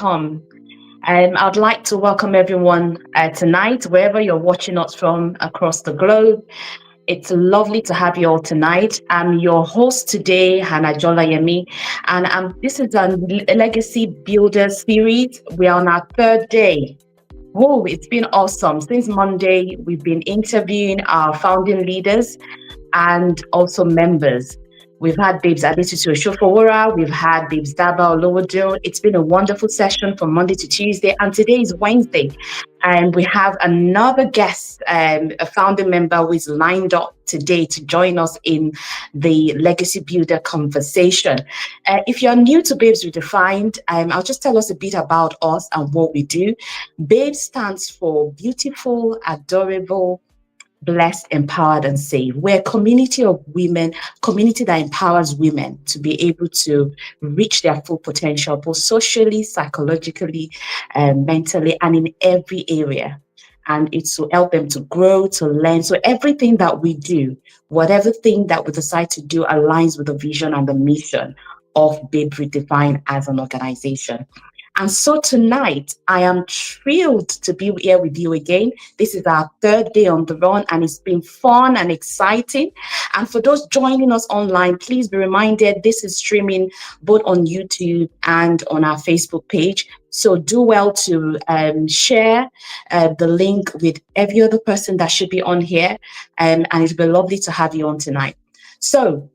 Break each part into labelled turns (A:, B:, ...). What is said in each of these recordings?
A: welcome. I'd like to welcome everyone tonight, wherever you're watching us from across the globe. It's lovely to have you all tonight. I'm your host today, Hannah Jolayemi, and this is a Legacy Builder series. We're on our third day. Oh, it's been awesome. Since Monday, we've been interviewing our founding leaders and also members. We've had Babes Adetutu Oshofowora, we've had Babes Daba Olowojo. It's been a wonderful session from Monday to Tuesday, and today is Wednesday. And we have another guest, a founding member who is lined up today to join us in the Legacy Builder conversation. If you're new to Babes Redefined, I'll just tell us a bit about us and what we do. Babes stands for Beautiful, Adorable, Blessed, Empowered, and Safe. We're a community of women, community that empowers women to be able to reach their full potential, both socially, psychologically, mentally, and in every area. And it's to help them to grow, to learn. So everything that we do, whatever thing that we decide to do aligns with the vision and the mission of Babe Redefined as an organization. And so tonight, I am thrilled to be here with you again. This is our third day on the run, and it's been fun and exciting. And for those joining us online, please be reminded this is streaming both on YouTube and on our Facebook page. So do well to share the link with every other person that should be on here. And it'll be lovely to have you on tonight. So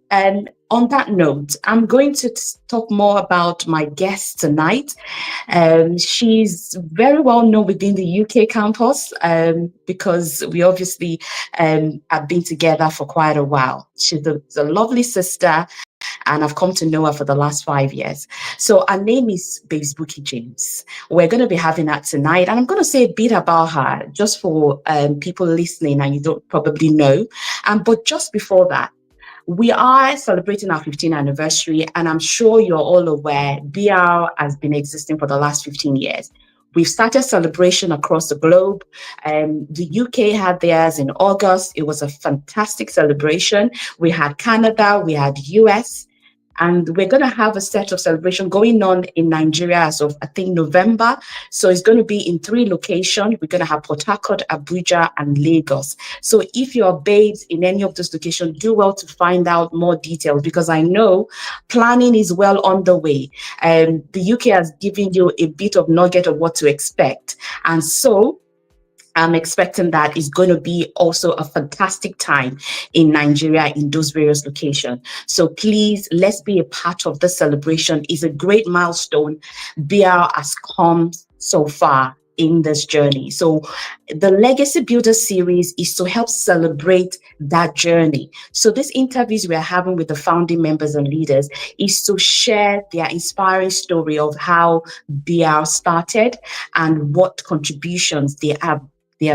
A: on that note, I'm going to talk more about my guest tonight. She's very well known within the UK campus because we obviously have been together for quite a while. She's a lovely sister, and I've come to know her for the last 5 years. So her name is Babes Bukky James. We're going to be having that tonight, and I'm going to say a bit about her just for people listening and you don't probably know. But just before that, we are celebrating our 15th anniversary, and I'm sure you're all aware BR has been existing for the last 15 years. We've started celebration across the globe. The UK had theirs in August. It was a fantastic celebration. We had Canada, we had US, and we're going to have a set of celebration going on in Nigeria as of, I think, November. So it's going to be in 3 locations. We're going to have Port Harcourt, Abuja, and Lagos. So if you're based in any of those locations, do well to find out more details, because I know planning is well on the way. The UK has given you a bit of nugget of what to expect. And so I'm expecting that it's going to be also a fantastic time in Nigeria in those various locations. So please, let's be a part of the celebration. It's a great milestone BR has come so far in this journey. So the Legacy Builder series is to help celebrate that journey. So these interviews we are having with the founding members and leaders is to share their inspiring story of how BR started and what contributions they have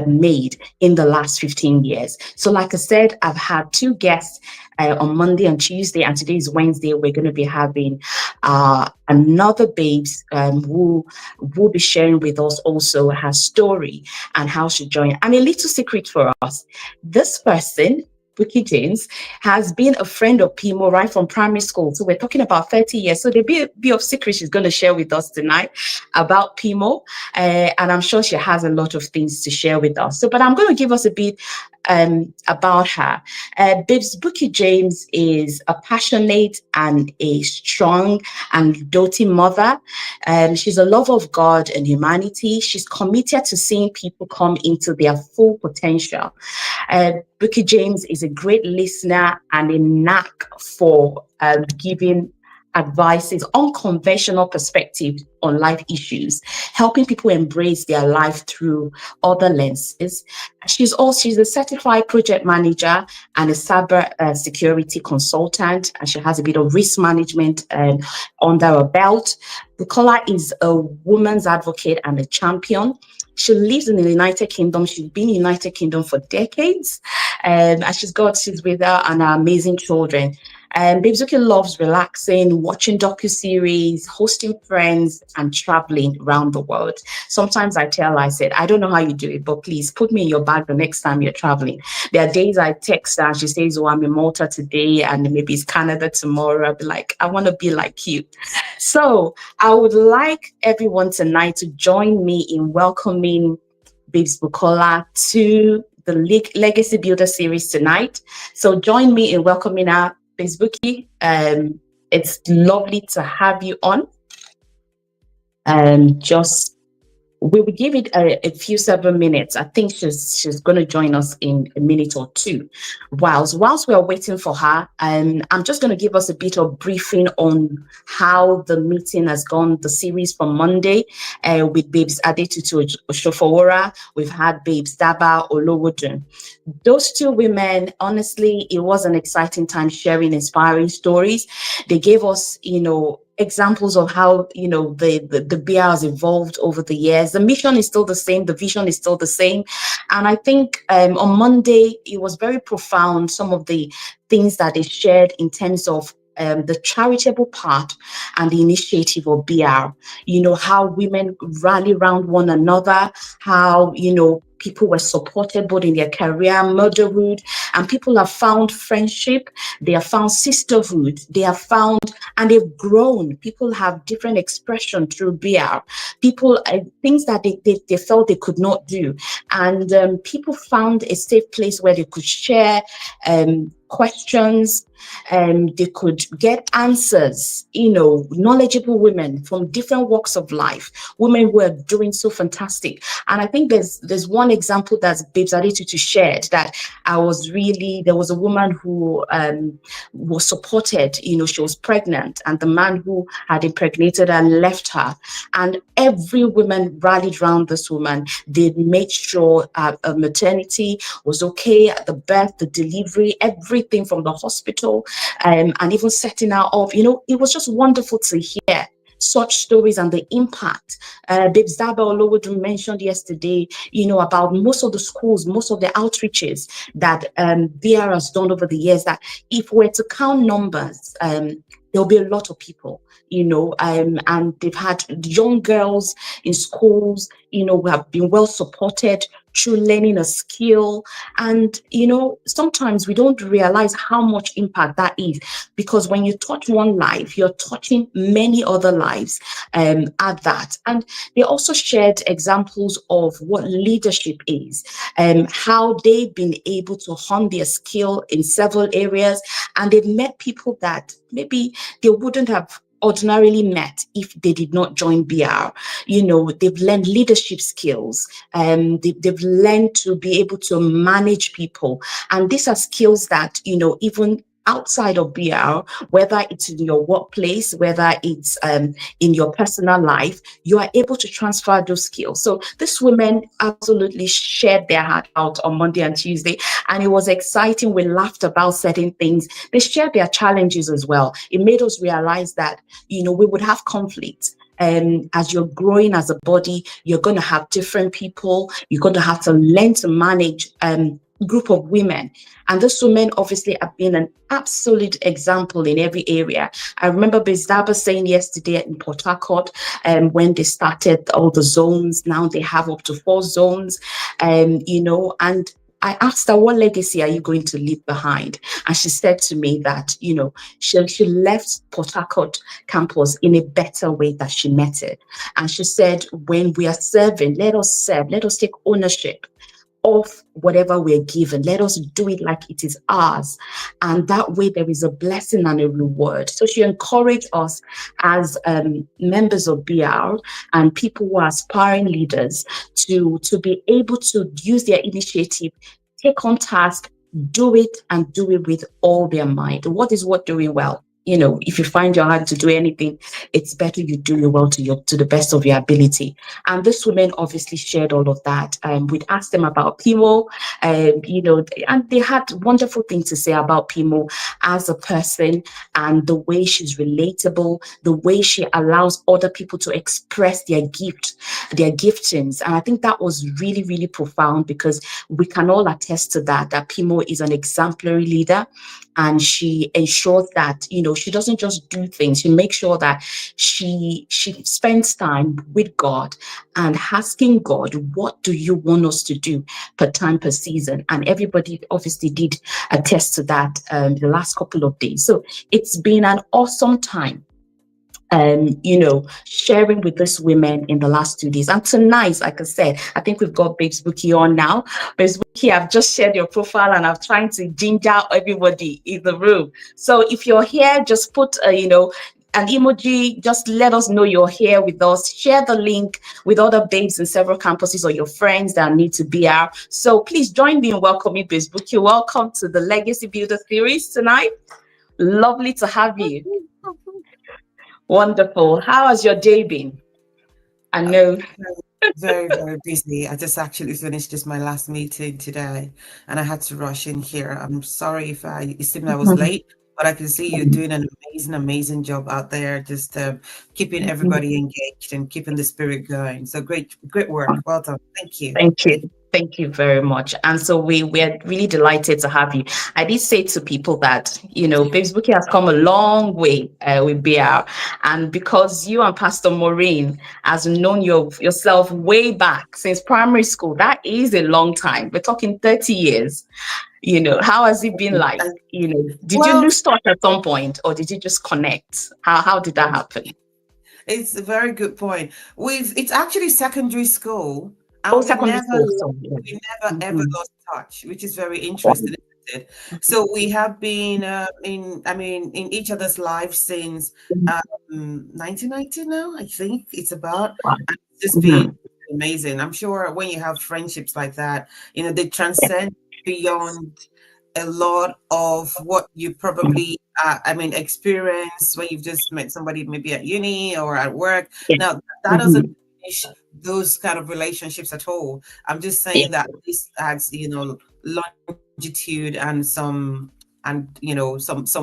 A: made in the last 15 years. So like I said, I've had 2 guests on Monday and Tuesday, and today is Wednesday. We're going to be having another babes who will be sharing with us also her story and how she joined. And a little secret for us, this person, Bukky James, has been a friend of Pimo right from primary school. So we're talking about 30 years. So there'll be a bit of secret she's going to share with us tonight about Pimo. And I'm sure she has a lot of things to share with us. So, but I'm going to give us a bit about her. Babes Bukky James is a passionate and a strong and doting mother. She's a lover of God and humanity. She's committed to seeing people come into their full potential. Bukky James is a great listener and a knack for giving advices, unconventional perspective on life issues, helping people embrace their life through other lenses. She's a certified project manager and a cyber security consultant, and she has a bit of risk management under her belt. Bukola is a woman's advocate and a champion. She lives in the United Kingdom. She's been in the United Kingdom for decades, and she's with her and her amazing children. And Babezuki loves relaxing, watching docu-series, hosting friends, and traveling around the world. Sometimes I tell her, I said, I don't know how you do it, but please put me in your bag the next time you're traveling. There are days I text her and she says, oh, I'm in Malta today and maybe it's Canada tomorrow. I'll be like, I want to be like you. So I would like everyone tonight to join me in welcoming Babes Bukola to the Legacy Builder series tonight. So join me in welcoming her, Babes Buki. It's lovely to have you on. Just we will give it a few several minutes. I think she's going to join us in a minute or two. Whilst we are waiting for her, I'm just going to give us a bit of briefing on how the meeting has gone. The series from Monday with Babes Adetutu Oshofowora. We've had Babes Daba Olowodun. Those two women, honestly, it was an exciting time sharing inspiring stories. They gave us, examples of how the BR has evolved over the years. The mission is still the same, the vision is still the same, and I think on Monday it was very profound. Some of the things that they shared in terms of the charitable part and the initiative of BR. How women rally around one another, how people were supported both in their career, motherhood, and people have found friendship, they have found sisterhood, they have found, and they've grown. People have different expression through BR. People, things that they felt they could not do. And people found a safe place where they could share questions, and they could get answers. Knowledgeable women from different walks of life, women who are doing so fantastic. And I think there's one example that Babes Adetutu shared that there was a woman who was supported. She was pregnant, and the man who had impregnated her left her, and every woman rallied around this woman. They made sure her maternity was okay, the birth, the delivery, everything from the hospital, and even setting her up. It was just wonderful to hear such stories and the impact. Babes Daba Olowodun mentioned yesterday, about most of the schools, most of the outreaches that BR has done over the years, that if we're to count numbers, there'll be a lot of people, and they've had young girls in schools, who have been well supported through learning a skill. And, sometimes we don't realize how much impact that is, because when you touch one life, you're touching many other lives at that. And they also shared examples of what leadership is, how they've been able to hone their skill in several areas, and they've met people that maybe they wouldn't have ordinarily met if they did not join BR. They've learned leadership skills, they've learned to be able to manage people. And these are skills that, even outside of BR, whether it's in your workplace, whether it's in your personal life, you are able to transfer those skills. So these women absolutely shared their heart out on Monday and Tuesday, and it was exciting. We laughed about certain things. They shared their challenges as well. It made us realize that, we would have conflict. As you're growing as a body, you're going to have different people. You're going to have to learn to manage group of women. And those women obviously have been an absolute example in every area. I remember Bezdaba saying yesterday in Port Harcourt, when they started all the zones, now they have up to 4 zones, and I asked her, what legacy are you going to leave behind? And she said to me that, she left Port Harcourt campus in a better way that she met it. And she said, when we are serving, let us serve, let us take ownership of whatever we're given. Let us do it like it is ours. And that way there is a blessing and a reward. So she encouraged us as members of BR and people who are aspiring leaders to be able to use their initiative, take on task, do it, and do it with all their might. What is what doing well? If you find your hand to do anything, it's better you do it well to the best of your ability. And this women obviously shared all of that. We'd asked them about Pimo, and they had wonderful things to say about Pimo as a person, and the way she's relatable, the way she allows other people to express their giftings. And I think that was really, really profound, because we can all attest to that Pimo is an exemplary leader. and she ensures that, she doesn't just do things. She makes sure that she spends time with God and asking God, what do you want us to do per time, per season? And everybody obviously did attest to that the last couple of days. So it's been an awesome time, sharing with these women in the last 2 days. And tonight, like I said, I think we've got Babes Bookie on now. Babes Bookie, I've just shared your profile and I'm trying to ginger everybody in the room. So if you're here, just put an emoji. Just let us know you're here with us. Share the link with other babes in several campuses or your friends that need to be out. So please join me in welcoming Babes Bookie. Welcome to the Legacy Builder series tonight. Lovely to have you. Wonderful. How has your day been? I know.
B: Very, very busy. I just actually finished just my last meeting today and I had to rush in here. I'm sorry if it seemed I was late, but I can see you're doing an amazing, amazing job out there, just keeping everybody engaged and keeping the spirit going. So great, great work. Well done. Thank you.
A: Thank you. Thank you very much. And so we're really delighted to have you. I did say to people that, Babes Bookie has come a long way with BR. And because you and Pastor Maureen has known yourself way back since primary school, that is a long time. We're talking 30 years. How has it been like? Did you
B: Well,
A: lose touch at some point or did you just connect? How did that happen?
B: it's a very good point. It's actually secondary school,
A: Oh,
B: and
A: secondary school. So,
B: we never ever
A: mhm.
B: lost touch, which is very interesting, isn't it? So we have been in each other's lives since 1990 now, I think it's about.
A: Wow.
B: And it's just been
A: Mhm.
B: amazing. I'm sure when you have friendships like that, they transcend beyond a lot of what you probably experience when you've just met somebody maybe at uni or at work.
A: Yeah.
B: Now that doesn't
A: Mhm.
B: finish those kind of relationships at all. I'm just
A: Yeah.
B: saying that this adds longitude and some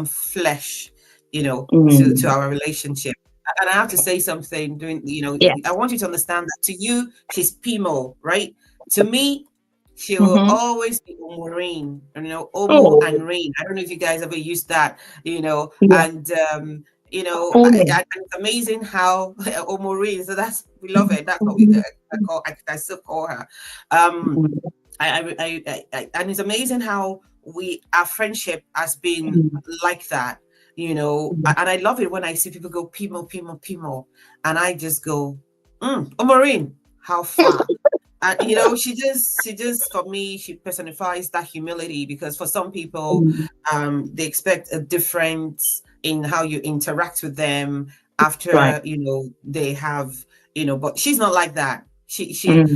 B: flesh to
A: Mm.
B: our relationship. And I have to say something doing
A: Yeah.
B: I want you to understand that to you she's Pimo, right? To me she will
A: Mhm.
B: always be Omo Omo
A: Oh,
B: and Rain. I don't know if you guys ever used that,
A: yeah.
B: and
A: Oh, no.
B: it's amazing how Omo Rain. So that's we love it. That's what we
A: Mhm.
B: I still call her. Um,
A: Mhm.
B: and it's amazing how our friendship has been
A: Mhm.
B: like that. And I love it when I see people go Pimo, Pimo, Pimo, and I just go, Omo how far? She just for me she personifies that humility, because for some people
A: Mhm.
B: they expect a difference in how you interact with them
A: Right.
B: after they have but she's not like that.
A: Mm.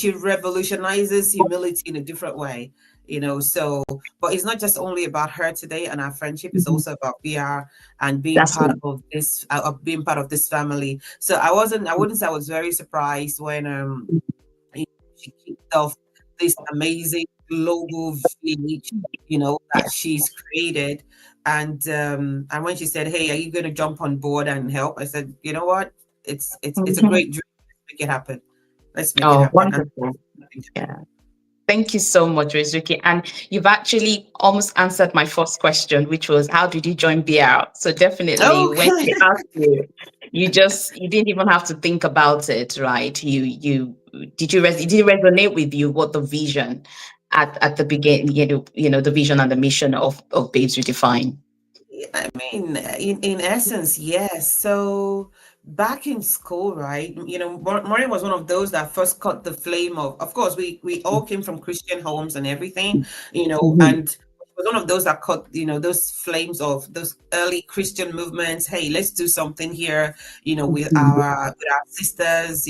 B: She revolutionizes humility in a different way. So but it's not just only about her today and our friendship, it's
A: Mhm.
B: also about BR and being
A: That's
B: part
A: right.
B: of this family. So I wouldn't say I was very surprised when she kicked off this amazing global village,
A: Yeah.
B: that she's created. And when she said, "Hey, are you going to jump on board and help?" I said, "You know what? It's a
A: Mhm.
B: great dream. Let's make it happen. Let's make it
A: Oh,
B: happen." And
A: wonderful. Yeah. Thank you so much, Rizuki. And you've actually almost answered my first question, which was how did you join BR? So definitely when
B: okay.
A: she asked you, you didn't even have to think about it, right? Did it resonate with you what the vision at the beginning, the vision and the mission of Babes Redefine?
B: I mean, in essence, yes. So back in school, right? Maureen was one of those that first caught the flame of course, we all came from Christian homes and everything,
A: Mhm.
B: and was one of those that caught, those flames of those early Christian movements. Hey, let's do something here, with
A: Mhm.
B: our sisters,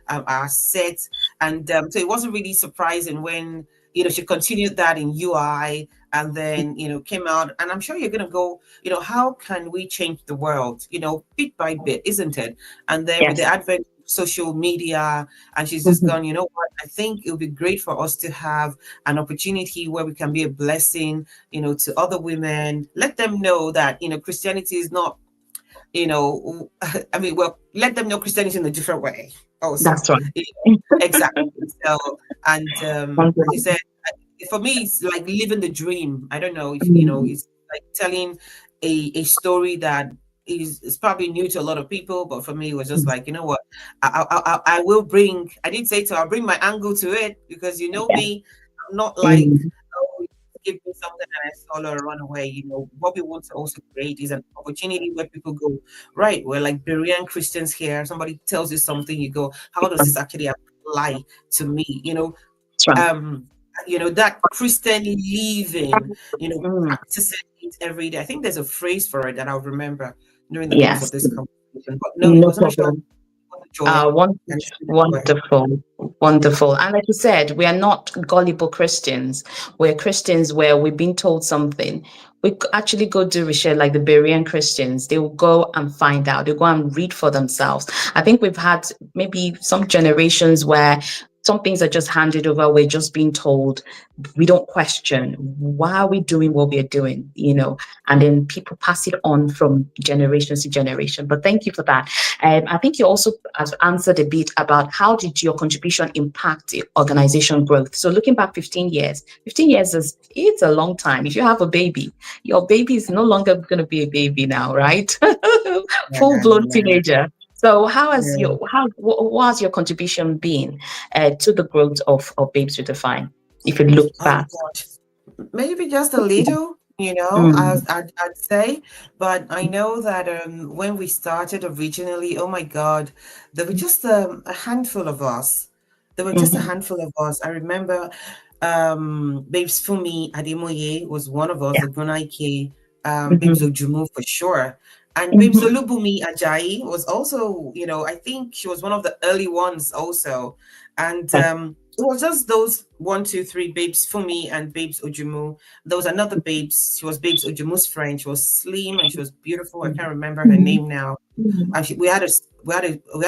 B: our set. And so it wasn't really surprising when, she continued that in UI, and then came out. And I'm sure you're going to go, how can we change the world, bit by bit, isn't it? And then with the
A: Yes.
B: advent of social media, and she's just
A: Mhm.
B: gone, you know what, I think it would be great for us to have an opportunity where we can be a blessing, to other women. Let them know that Christianity is not, well, let them know Christianity in a different way also.
A: That's right.
B: You exactly. So, and she
A: Wonderful.
B: said, for me, it's like living the dream. I don't know if you know.
A: Mm,
B: It's like telling a story that is probably new to a lot of people, but for me, it was just
A: mm,
B: like, you know what, I will bring. I did say to her, I'll bring my angle to it because you know
A: yeah.
B: me, I'm not like,
A: Mm,
B: oh, give me something and I solo or run away. You know what we want to also create is an opportunity where people go, right. We're like Berean Christians here. Somebody tells you something, you go, how does this actually apply to me?
A: that's right.
B: Um, that Christian living,
A: Mm,
B: practicing it every day. I think there's a phrase for it that I'll remember during the course of
A: yes,
B: this conversation. But no, it
A: no
B: was not sure.
A: problem.
B: Joy and go ahead.
A: Wonderful, wonderful. And like you said, we are not gullible Christians. We're Christians where we've been told something. Actually go do research like the Berean Christians. They will go and find out. They'll go and read for themselves. I think we've had maybe some generations where some things are just handed over. We're just being told. We don't question why are we doing what we're doing, and then people pass it on from generation to generation. But thank you for that. I think you also have answered a bit about how did your contribution impact the organization growth. So looking back 15 years it's a long time. If you have a baby, your baby is no longer going to be a baby now, right?
B: Yeah,
A: Full blown
B: yeah,
A: teenager. So
B: yeah.
A: what has your contribution been to the growth of Babes Redefined? If you look
B: Oh
A: back.
B: gosh, maybe just a little,
A: Mm,
B: I'd say, but I know that when we started originally, oh my God, there were just a handful of us. There were just a
A: mhm,
B: handful of us. I remember Babes Fumi Ademoye was one of us,
A: yeah.
B: Ogunaike, Babes
A: Mhm,
B: Ojumu for sure. And Babes
A: mhm,
B: Olubumi Ajayi was also, I think she was one of the early ones also. And
A: yeah.
B: it was just those one, two, three babes for me and babes Ojumu. There was another babes. She was babes Ojumu's friend. She was slim and she was beautiful. I can't remember her
A: Mhm,
B: name now.
A: mhm,
B: And we had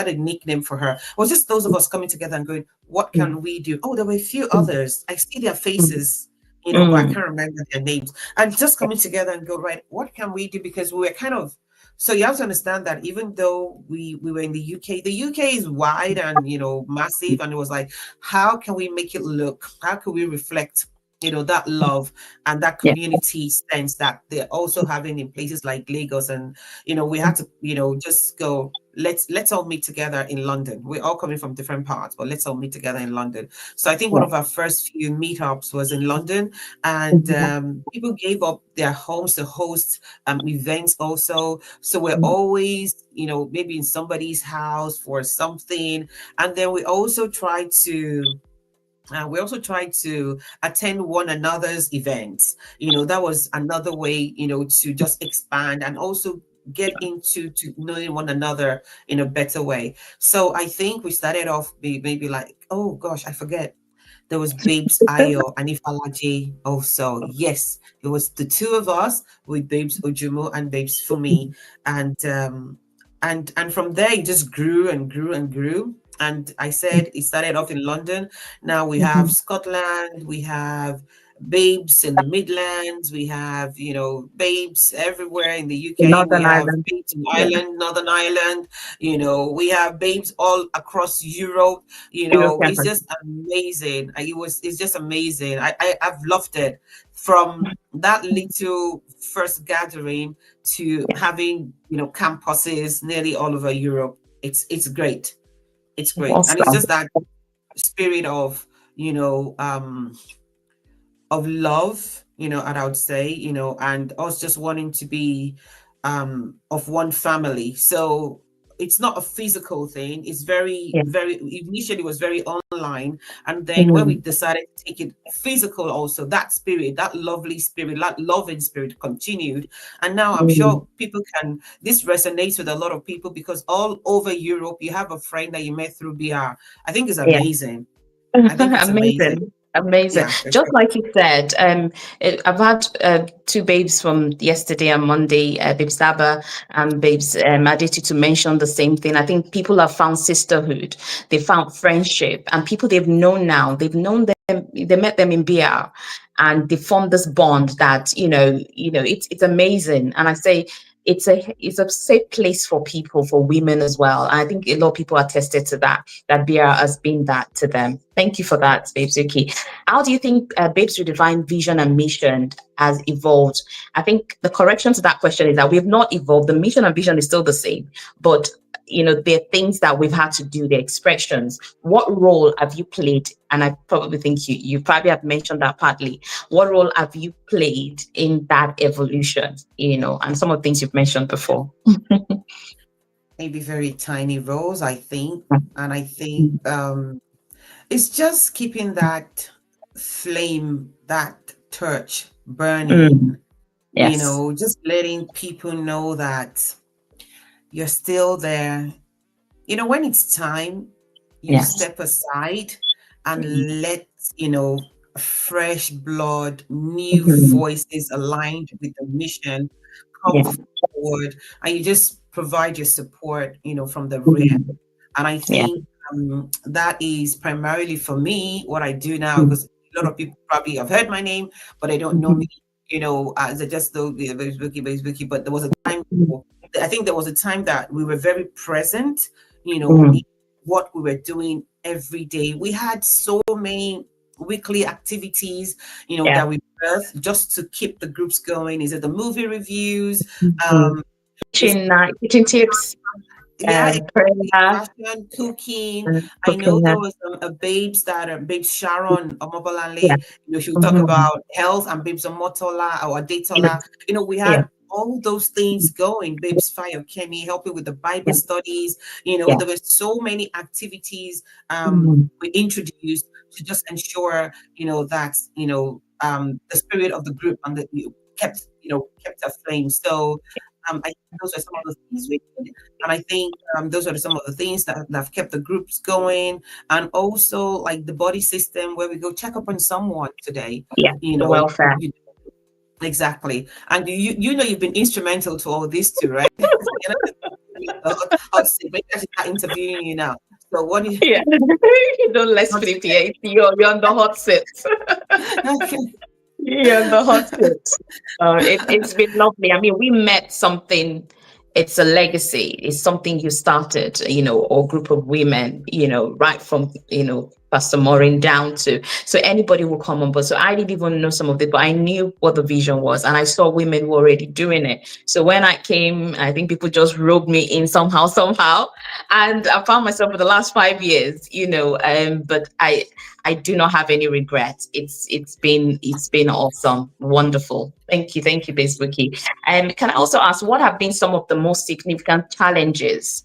B: a nickname for her. It was just those of us coming together and going, what
A: mhm,
B: can we do? Oh, there were a few
A: mhm,
B: others. I see their
A: mhm,
B: faces, but I
A: mhm.
B: can't remember their names. And just coming together and go, right, what can we do? Because we were kind of so you have to understand that even though we were in the UK is wide and massive, and it was like, how can we make it look? How can we reflect? That love and that
A: Yeah.
B: community sense that they're also having in places like Lagos. And we had to just go, let's all meet together in London. We're all coming from different parts, but let's all meet together in London. So I think one
A: Yeah.
B: of our first few meetups was in London, and
A: Mhm,
B: people gave up their homes to host events also. So we're
A: mhm.
B: always maybe in somebody's house for something. And then we also tried to attend one another's events. That was another way, to just expand and also get into to knowing one another in a better way. So I think we started off maybe like, oh gosh, I forget. There was Babes Ayo and Ifalaji also. Yes, it was the two of us with Babes Ojumo and Babes Fumi. And from there it just grew and grew and grew. And I said it started off in London. Now we have
A: Mhm.
B: Scotland, we have babes in the Midlands, we have, babes everywhere in the
A: The
B: UK, we
A: Northern
B: have
A: Ireland.
B: babes in
A: Yeah.
B: Ireland, Northern Ireland, we have babes all across Europe.
A: European
B: It's just
A: countries.
B: amazing. It's just amazing. I've loved it from that little first gathering to
A: Yeah.
B: having, campuses nearly all over Europe. It's great. It's great. And it's
A: Awesome.
B: just that spirit you know, um, of love, and I would say, and us just wanting to be of one family. So it's not a physical thing. It's very,
A: Yeah.
B: very initially was very online. And then when we
A: Mhm,
B: decided to take it physical also, that spirit, that lovely spirit, that loving spirit continued. And now I'm
A: mhm.
B: sure this resonates with a lot of people because all over Europe you have a friend that you met through BR. I think it's
A: Yeah.
B: amazing. I think it's amazing.
A: Amazing. Amazing.
B: Yeah.
A: Just like you said, I've had two babes from yesterday and Monday, babes Saba and babes Aditi to mention the same thing. I think people have found sisterhood, they found friendship, and people they've known now, they've known them, they met them in BR, and they formed this bond that it's amazing. And I say it's a safe place for people, for women as well. And I think a lot of people attested to that BR has been that to them. Thank you for that, Babes Yuki. How do you think Babes Redefine vision and mission has evolved? I think the correction to that question is that we've not evolved. The mission and vision is still the same, but there are things that we've had to do, the expressions. What role have you played? And I probably think you probably have mentioned that partly. What role have you played in that evolution? And some of the things you've mentioned before.
B: Maybe very tiny roles, I think. And I think it's just keeping that flame, that torch
A: Mm,
B: burning,
A: yes.
B: just letting people know that you're still there. When it's time, you
A: Yes.
B: step aside and
A: Mm,
B: let, fresh blood, new
A: mhm,
B: voices aligned with the mission come
A: yeah.
B: forward, and you just provide your support, from the rear.
A: Mm,
B: And I
A: yeah.
B: think that is primarily for me what I do now,
A: Mm,
B: because a lot of people probably have heard my name, but they don't know
A: mhm,
B: me, as I just know Base Bookie. But there was a time,
A: mm,
B: I think there was a time that we were very present, in
A: mm,
B: what we were doing every day. We had so many weekly activities,
A: yeah.
B: that we birthed just to keep the groups going. Is it the movie reviews?
A: Mhm.
B: Um, is
A: Kitchen tips,
B: Yeah, exactly.
A: prayer,
B: Fashion, cooking. I know
A: cooking.
B: there was a babes that are babes Sharon
A: Yeah.
B: Omobolanle, she would talk
A: Mhm.
B: about health, and babes Omotola or
A: Yeah.
B: Adetola. We
A: Yeah.
B: had all those things going. Babes Fire Kemi helping with the Bible
A: Yeah.
B: studies.
A: Yeah.
B: There were so many activities
A: Mhm.
B: we introduced to just ensure, that, the spirit of the group and that you kept aflame. So I think those are some of the things we did. And I think those are some of the things that have kept the groups going. And also, like the body system, where we go check up on someone today,
A: Yeah.
B: you
A: The
B: know,
A: welfare.
B: you, exactly. And you've been instrumental to all this too, right? You're not just hot seat. Maybe I should start interviewing you now. So what do you
A: Yeah. Don't let's
B: want
A: flip here. You're on the hot seat.
B: okay.
A: Yeah, the hot seat. It's been lovely. I mean, we met something. It's a legacy. It's something you started, or group of women, right from, Pastor Maureen down to, so anybody will come on board. So I didn't even know some of it, but I knew what the vision was, and I saw women were already doing it. So when I came, I think people just roped me in somehow, and I found myself for the last 5 years, but I do not have any regrets. It's been awesome, wonderful. Thank you, Bezbuki. Can I also ask what have been some of the most significant challenges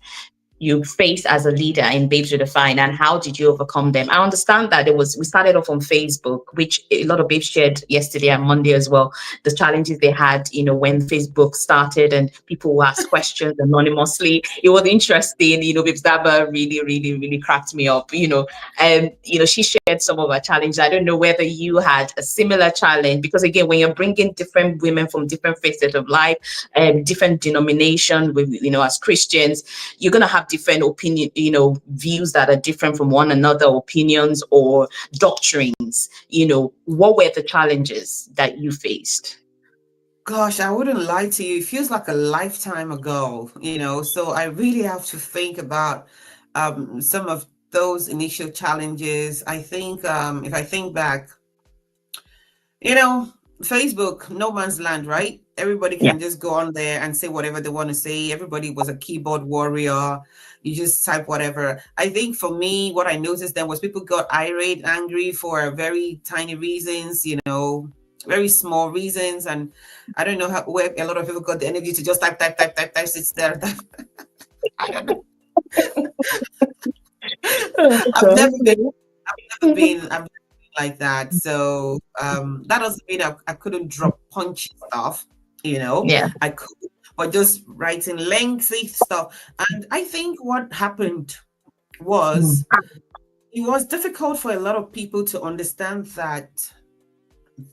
A: you faced as a leader in Babes Redefine, and how did you overcome them? I understand that we started off on Facebook, which a lot of babes shared yesterday and Monday as well. The challenges they had, when Facebook started and people would ask questions anonymously. It was interesting, Babes Daba really, really, really cracked me up, and she shared some of her challenges. I don't know whether you had a similar challenge, because again, when you're bringing different women from different phases of life, different denomination, as Christians, you're going to have different opinion, views that are different from one another, opinions or doctrines. What were the challenges that you faced?
B: Gosh, I wouldn't lie to you. It feels like a lifetime ago, so I really have to think about some of those initial challenges. I think if I think back, you know, Facebook, no man's land, right? Everybody
A: Yeah.
B: can just go on there and say whatever they want to say. Everybody was a keyboard warrior. You just type whatever. I think for me, what I noticed then was people got irate, angry for very tiny reasons, very small reasons. And I don't know where a lot of people got the energy to just type, sit there. I don't know. I've never been, I've never been like that. So that doesn't mean I couldn't drop punchy stuff,
A: Yeah.
B: I could, but just writing lengthy stuff. And I think what happened
A: Mm,
B: was it was difficult for a lot of people to understand that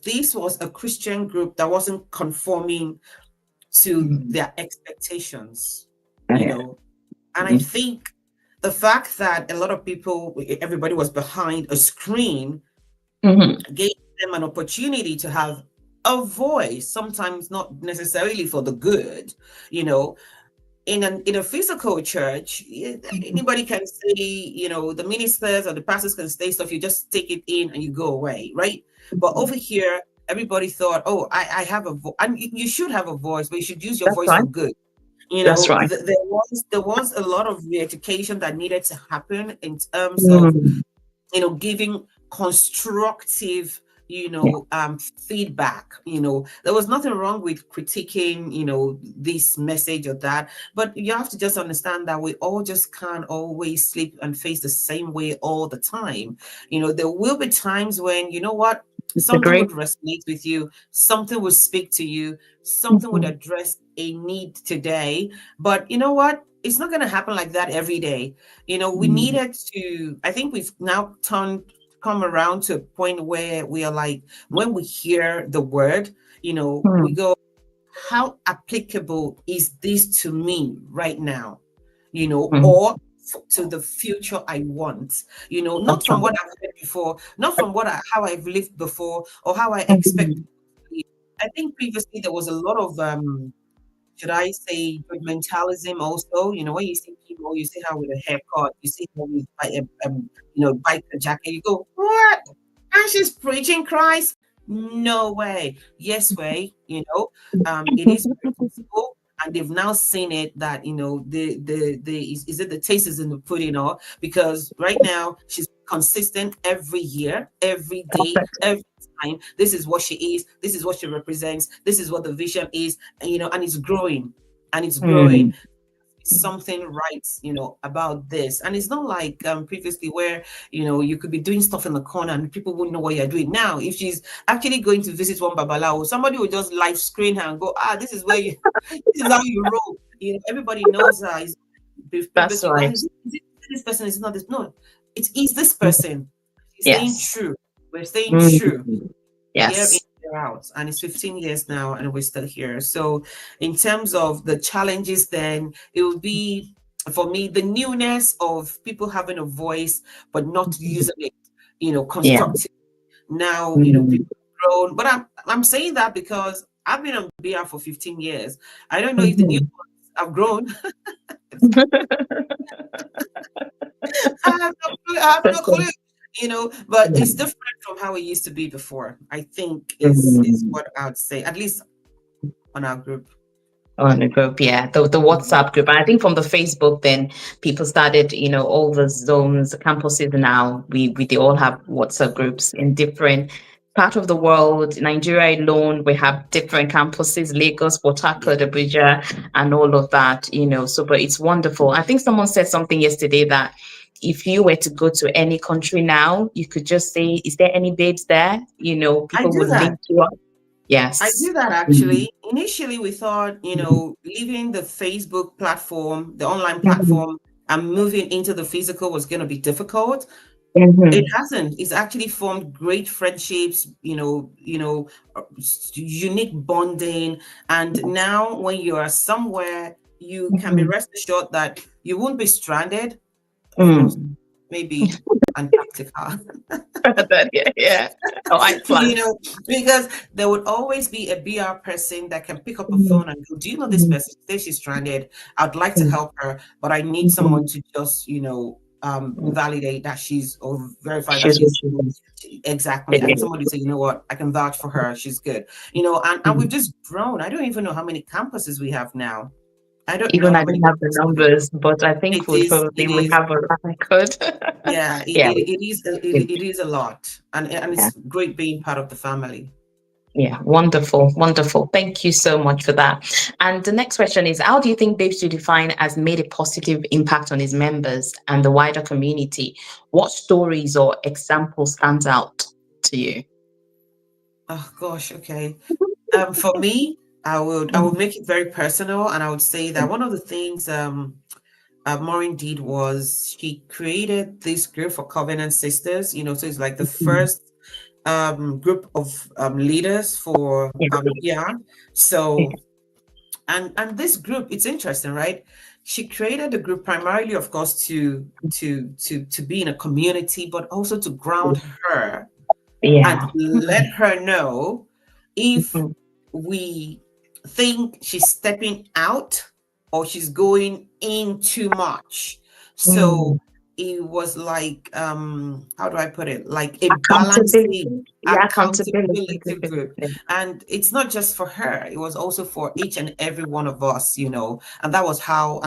B: this was a Christian group that wasn't conforming to
A: mm,
B: their expectations,
A: yeah.
B: And I
A: Mm,
B: think the fact that a lot of people, everybody was behind a screen,
A: mhm,
B: gave them an opportunity to have a voice, sometimes not necessarily for the good, you know. in a physical church, anybody can say, the ministers or the pastors can say stuff. You just take it in and you go away, right? But over here, everybody thought, oh, I have a voice, and you should have a voice, but you should use your
A: That's
B: voice
A: right.
B: for good.
A: That's right.
B: There was a lot of re-education that needed to happen in terms of
A: Mm.
B: giving constructive,
A: Yeah,
B: feedback. There was nothing wrong with critiquing, this message or that, but you have to just understand that we all just can't always sleep and face the same way all the time. There will be times when, what, something
A: agree.
B: would resonate with you, something would speak to you, something would
A: Mhm.
B: address a need today. But you know what? It's not going to happen like that every day. We
A: Mm.
B: needed to, I think we've now come around to a point where we are like, when we hear the word, we
A: Mm.
B: go, how applicable is this to me right now?
A: Mm.
B: Or to the future I want, not
A: That's
B: from
A: right.
B: what I've heard before, not from how I've lived before or how I expect
A: Mhm.
B: to live. I think previously there was a lot of should I say judgmentalism also? When you see people, you see how with a haircut, you see how with biker jacket, you go, what? And she's preaching Christ? No way. Yes way. It is very possible. And they've now seen it that the is it the taste is in the pudding, or because right now she's consistent every year, every day,
A: Perfect.
B: every time. This is what she is. This is what she represents. This is what the vision is, and it's growing, and it's growing.
A: Mm.
B: Something right, about this. And it's not like previously where, you could be doing stuff in the corner and people wouldn't know what you're doing. Now, if she's actually going to visit one babalawo, somebody will just live screen her and go, this is where you, this is how you roll. Everybody knows her.
A: That's
B: Previously, you go,
A: right.
B: is it this person? Is not this? No, it is this
A: Mhm.
B: person. She's staying
A: Yes.
B: true. We're staying true
A: Mm.
B: year in,
A: Yes.
B: year out, and it's 15 years now, and we're still here. So, in terms of the challenges, then it would be for me the newness of people having a voice but not
A: Mhm.
B: using it,
A: Yeah.
B: constructive. Now,
A: Mm.
B: people have grown, but I'm saying that because I've been on BR for 15 years. I don't know if the new
A: Mhm.
B: ones have grown. I have no clue, but
A: Yeah.
B: it's different from how it used to be before. I think is
A: Mm.
B: what I would say, at least on our group.
A: On the group, yeah, the
B: Mhm.
A: WhatsApp group. And I think from the Facebook, then people started, all the zones, the campuses now, we they all have WhatsApp groups in different part of the world. Nigeria alone, we have different campuses, Lagos, Port
B: Yeah,
A: Harcourt, Abuja, and all of that, so but it's wonderful. I think someone said something yesterday that if you were to go to any country now, you could just say, is there any babes there?
B: I
A: People
B: do
A: would
B: that.
A: link you up.
B: I
A: Yes.
B: do that
A: Mhm.
B: actually. Initially, we thought, leaving the Facebook platform, the online
A: Mhm.
B: platform, and moving into the physical was going to be difficult. It
A: Mhm.
B: hasn't. It's actually formed great friendships, unique bonding. And now, when you are somewhere, you can be
A: Mhm.
B: rest assured that you won't be stranded. Of course,
A: Mm.
B: maybe Antarctica.
A: But yeah, yeah. Oh,
B: you
A: Iceland.
B: know, because there would always be a BR person that can pick up a
A: Mhm.
B: phone and go, do you know this
A: Mhm.
B: person? Say she's stranded. I'd like to
A: Mhm.
B: help her, but I need
A: Mhm.
B: someone to just,
A: Mhm.
B: validate that she's, or verify that
A: She's what
B: she's
A: she is.
B: exactly. And
A: It
B: somebody say, you know what, I can vouch for her. She's good. And we've
A: is.
B: just grown. I don't even know how many campuses we have now. I don't know
A: Even
B: how
A: I
B: many
A: don't have the
B: campuses we have.
A: numbers, but I think
B: It
A: would
B: is,
A: probably
B: it
A: we
B: is.
A: have a record.
B: Yeah,
A: Yeah.
B: it is a lot, and
A: Yeah.
B: it's great being part of the family.
A: Yeah. Wonderful. Wonderful. Thank you so much for that. And the next question is, how do you think Babes to Define has made a positive impact on his members and the wider community? What stories or examples stands out to you?
B: Oh gosh, okay. For me, I would make it very personal, and I would say that one of the things Maureen did was she created this group for Covenant Sisters. So it's like the
A: Mhm.
B: first group of leaders for
A: Yeah.
B: yeah. So and this group, it's interesting, right? She created the group primarily, of course, to be in a community, but also to ground her and
A: Yeah.
B: let her know if
A: Mhm.
B: we think she's stepping out, or she's going in too much. So
A: Mm.
B: it was like, how do I put it? Like a balancing
A: Accountability. Yeah,
B: accountability group.
A: accountability.
B: And it's not just for her, it was also for each and every one of us, and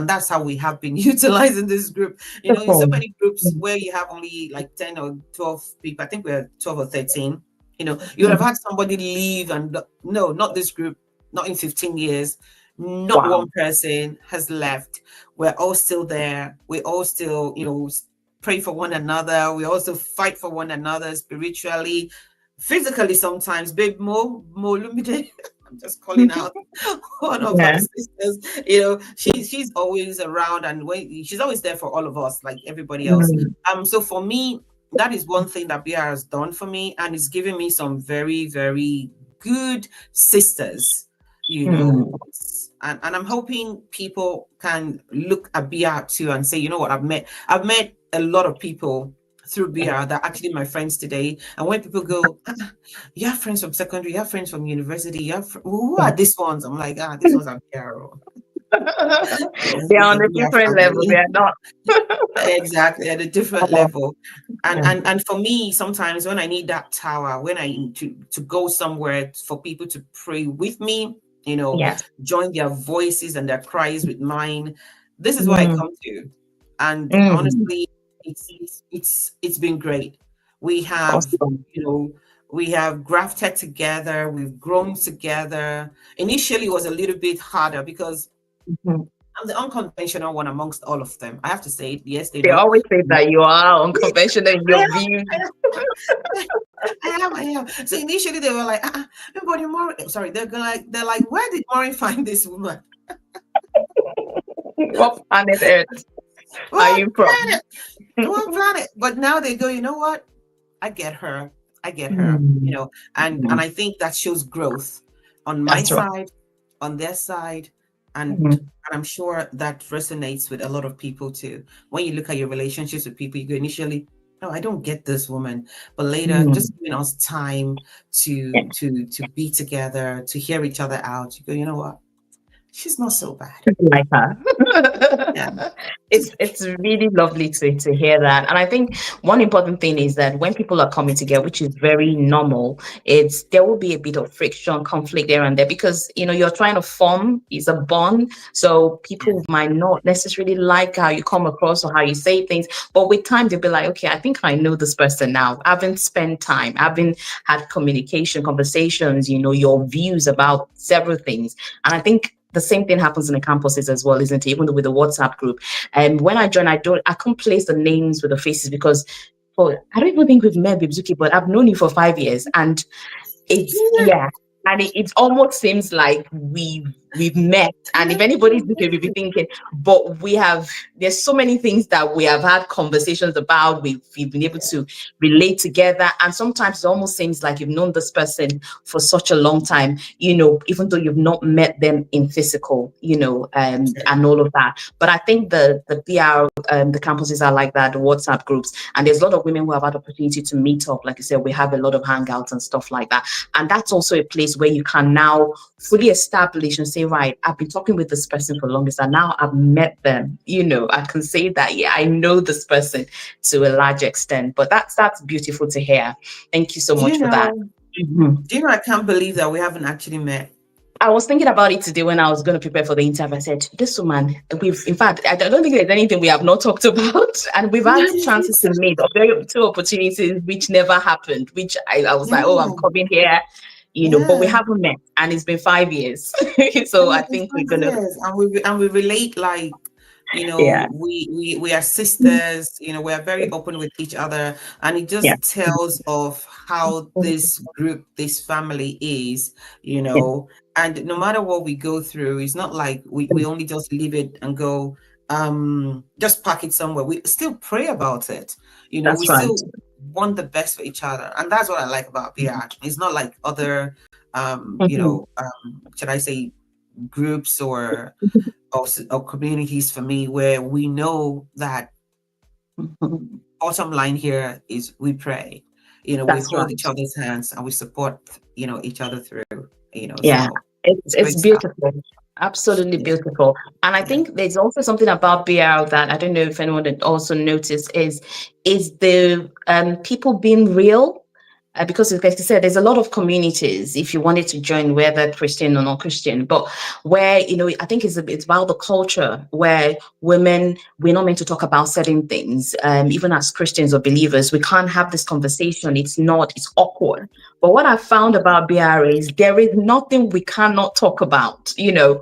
B: that's how we have been utilizing this group. In so
A: Wonderful.
B: many groups
A: Mm.
B: where you have only like 10 or 12 people, I think we're 12 or 13, you would have
A: Mm.
B: had somebody leave, and no, not this group, not in 15 years. Not
A: Wow.
B: one person has left. We're all still there. We all still, pray for one another. We also fight for one another spiritually, physically sometimes. Babe Mo Lumide, I'm just calling out one of our
A: Yeah.
B: sisters. She's always around, and she's always there for all of us, like everybody else.
A: Mm.
B: So for me, that is one thing that BR has done for me, and it's given me some very, very good sisters,
A: Mm.
B: and I'm hoping people can look at BR too and say, you know what, I've met a lot of people through BR that are actually my friends today. And when people go, you have friends from secondary, you have friends from university, who are these ones? I'm like, these ones are BR. Yes,
A: They're
B: it's
A: on
B: a
A: a
B: BR
A: different level.
B: family.
A: They're not.
B: Exactly, at a different
A: Oh,
B: level. and
A: yeah.
B: and and for me, sometimes when I need that tower, when I need to go somewhere for people to pray with me,
A: Yes.
B: join their voices and their cries with mine, this is what I
A: Mm.
B: come to. And
A: Mm.
B: honestly, it's been great. We have,
A: Awesome.
B: you know we have grafted together, we've grown together. Initially it was a little bit harder because
A: Mhm.
B: I'm the unconventional one amongst all of them. I have to say it. Yes, they
A: They
B: know.
A: always say that you are unconventional in
B: I
A: your
B: am.
A: views.
B: I am. I am. So initially they were like, nobody more. Sorry, they're like, where did Maureen find this woman?
A: What planet Earth are
B: What
A: you from?
B: planet? What planet? But now they go, you know what? I get her. I get her.
A: Mm.
B: And
A: Mm.
B: I think that shows growth on my
A: That's right.
B: side, on their side, and
A: Mm.
B: I'm sure that resonates with a lot of people too. When you look at your relationships with people, you go initially, no, I don't get this woman, but later,
A: Mm.
B: just giving us time
A: Yeah.
B: to be together, to hear each other out, you go, you know what? She's not so bad.
A: Like her.
B: Yeah.
A: It's really lovely to hear that. And I think one important thing is that when people are coming together, which is very normal, it's there will be a bit of friction, conflict there and there because you're trying to form is a bond. So people might not necessarily like how you come across or how you say things, but with time they'll be like, okay, I think I know this person now. I haven't spent time, I haven't had communication, conversations, your views about several things. And I think the same thing happens in the campuses as well, isn't it? Even with the WhatsApp group. And when I joined, I couldn't place the names with the faces because I don't even think we've met Bibzuki, but I've known you for 5 years. And it's yeah. And it almost seems like we've met. And if anybody's looking, we'll be thinking, but there's so many things that we have had conversations about. We've been able to relate together. And sometimes it almost seems like you've known this person for such a long time, even though you've not met them in physical, and all of that. But I think the PR, the campuses are like that, the WhatsApp groups. And there's a lot of women who have had opportunity to meet up. Like you said, we have a lot of hangouts and stuff like that. And that's also a place where you can now fully establish and say, right, I've been talking with this person for longest and now I've met them. I can say that, yeah, I know this person to a large extent. But that's beautiful to hear. Thank you so
B: Do
A: much
B: you
A: for that.
B: know?
A: Mhm.
B: Do you know? I can't believe that we haven't actually met.
A: I was thinking about it today when I was going to prepare for the interview. I said, this woman, in fact, I don't think there's anything we have not talked about. And we've had chances to meet, two opportunities which never happened, which I was like, oh, I'm
B: Yeah,
A: coming here, but we
B: yeah.
A: haven't met. And it's been 5 years. So
B: And
A: I
B: it's been
A: think we're
B: five
A: going to,
B: years, and we relate like,
A: yeah,
B: we are sisters. We are very open with each other, and it
A: yeah,
B: just tells of how this group, this family is.
A: yeah,
B: And no matter what we go through, it's not like we only just leave it and go, just pack it somewhere. We still pray about it. We
A: that's right.
B: still want the best for each other, and that's what I like about PR. It's not like other,
A: Mhm.
B: should I say, groups or communities for me, where we know that
A: Mhm.
B: bottom line here is we pray. We
A: That's
B: hold
A: right.
B: each other's hands and we support, each other through,
A: Yeah,
B: so
A: it's
B: it's great
A: it's
B: stuff.
A: beautiful. Absolutely
B: Yeah,
A: beautiful. And I
B: yeah.
A: think there's also something about BR that I don't know if anyone had also noticed is the people being real. Because like I said, there's a lot of communities if you wanted to join, whether Christian or not Christian, but where, I think it's about the culture where women, we're not meant to talk about certain things. Even as Christians or believers, we can't have this conversation. It's awkward. But what I found about BRA is there is nothing we cannot talk about. Especially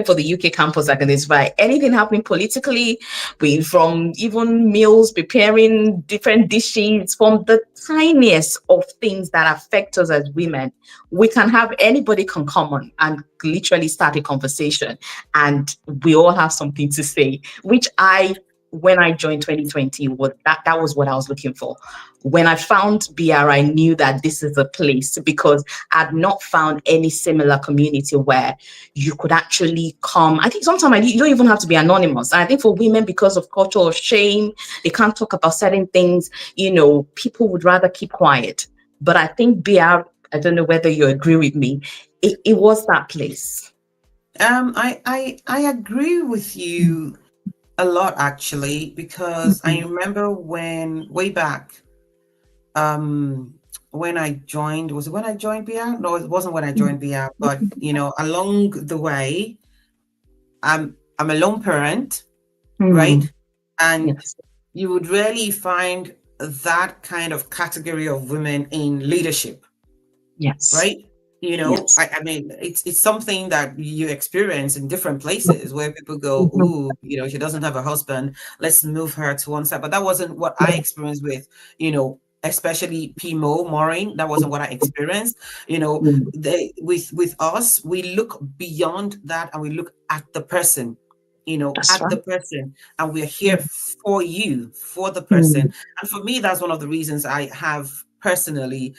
A: for the UK campus, I can identify anything happening politically, from even meals, preparing different dishes, from the tiniest of things that affect us as women. We can have anybody can come on and literally start a conversation, and we all have something to say, which when I joined 2020, that was what I was looking for. When I found BR, I knew that this is a place because I'd not found any similar community where you could actually come. I think sometimes you don't even have to be anonymous. And I think for women, because of cultural shame, they can't talk about certain things. People would rather keep quiet. But I think BR, I don't know whether you agree with me, it was that place.
B: I agree with you a lot actually, because I
A: Mhm.
B: remember when way back, um, when I joined, was it when I joined BR? No, it wasn't when I joined BR, but along the way, I'm a lone parent,
A: Mm.
B: right? And
A: Yes.
B: you would rarely find that kind of category of women in leadership,
A: Yes.
B: right?
A: Yes.
B: I mean, it's something that you experience in different places where people go,
A: Mhm.
B: "Ooh, she doesn't have a husband. Let's move her to one side." But that wasn't what I experienced with, especially Pimo Maureen. That wasn't what I experienced.
A: Mm.
B: With us, we look beyond that and we look at the person.
A: That's
B: At
A: right.
B: the person, and we're here
A: Mm.
B: for you, for the person.
A: Mm.
B: And for me, that's one of the reasons I have personally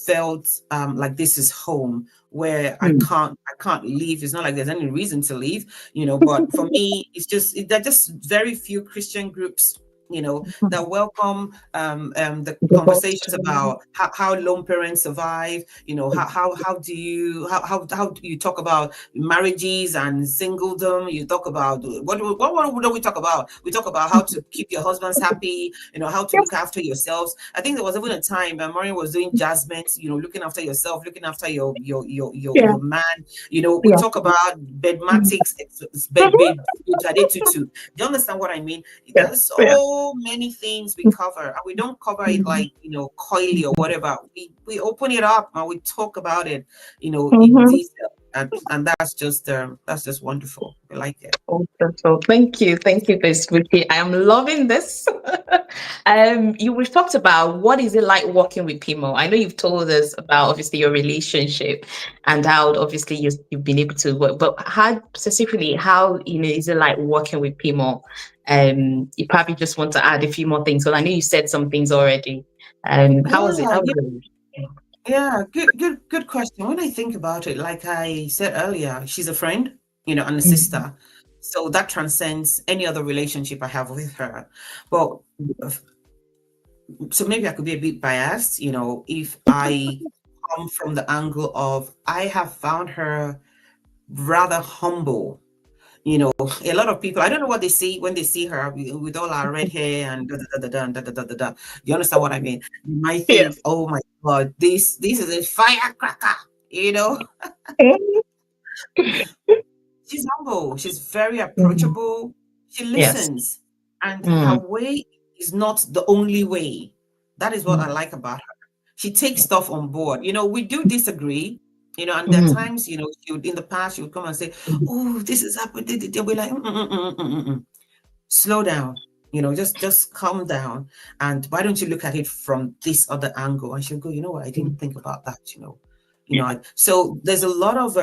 B: felt like this is home, where
A: Mm.
B: I can't leave. It's not like there's any reason to leave, but for me, it's just there are just very few Christian groups, that welcome the conversations about how lone parents survive, how do you talk about marriages and singledom. You talk about what do we talk about? We talk about how to keep your husbands happy, how to look
A: Yes.
B: after yourselves. I think there was even a time Maureen was doing jasmines, looking after yourself, looking after
A: Yeah.
B: your man. We
A: Yeah.
B: talk about
A: Mm.
B: bedmatics,
A: Mhm.
B: bed tutu. Do you understand what I mean?
A: Yeah.
B: There's
A: Yeah.
B: so many things we cover, and we don't cover it like, coily or whatever. We open it up and we talk about it, in
A: Mhm.
B: detail. And that's just wonderful. I like it.
A: Wonderful. Thank you, Miss Vicky. I am loving this. We've talked about what is it like working with Pimo. I know you've told us about obviously your relationship and how obviously you've been able to work, but how specifically how is it like working with Pimo? You probably just want to add a few more things. Well, I know you said some things already. How was it?
B: Yeah,
A: How was it?
B: yeah, good question. When I think about it, like I said earlier, she's a friend, and a
A: Mm.
B: sister. So that transcends any other relationship I have with her. But so maybe I could be a bit biased, if I come from the angle of I have found her rather humble. A lot of people, I don't know what they see when they see her with all our red hair and da da da da da da da da da. You understand what I mean? You might
A: Yeah.
B: think, oh my God, this is a firecracker, you know? She's humble, she's very
A: Mm.
B: approachable, she
A: Yes.
B: listens, and her
A: Mm.
B: way is not the only way. That is what I
A: Mm.
B: like about her. She takes stuff on board. We do disagree, and there are
A: Mm.
B: times, in the past, she would come and say, oh, this is happening. We're like, slow down, just calm down. And why don't you look at it from this other angle? And she'll go, you know what, I
A: Mm.
B: didn't think about that. So there's a lot of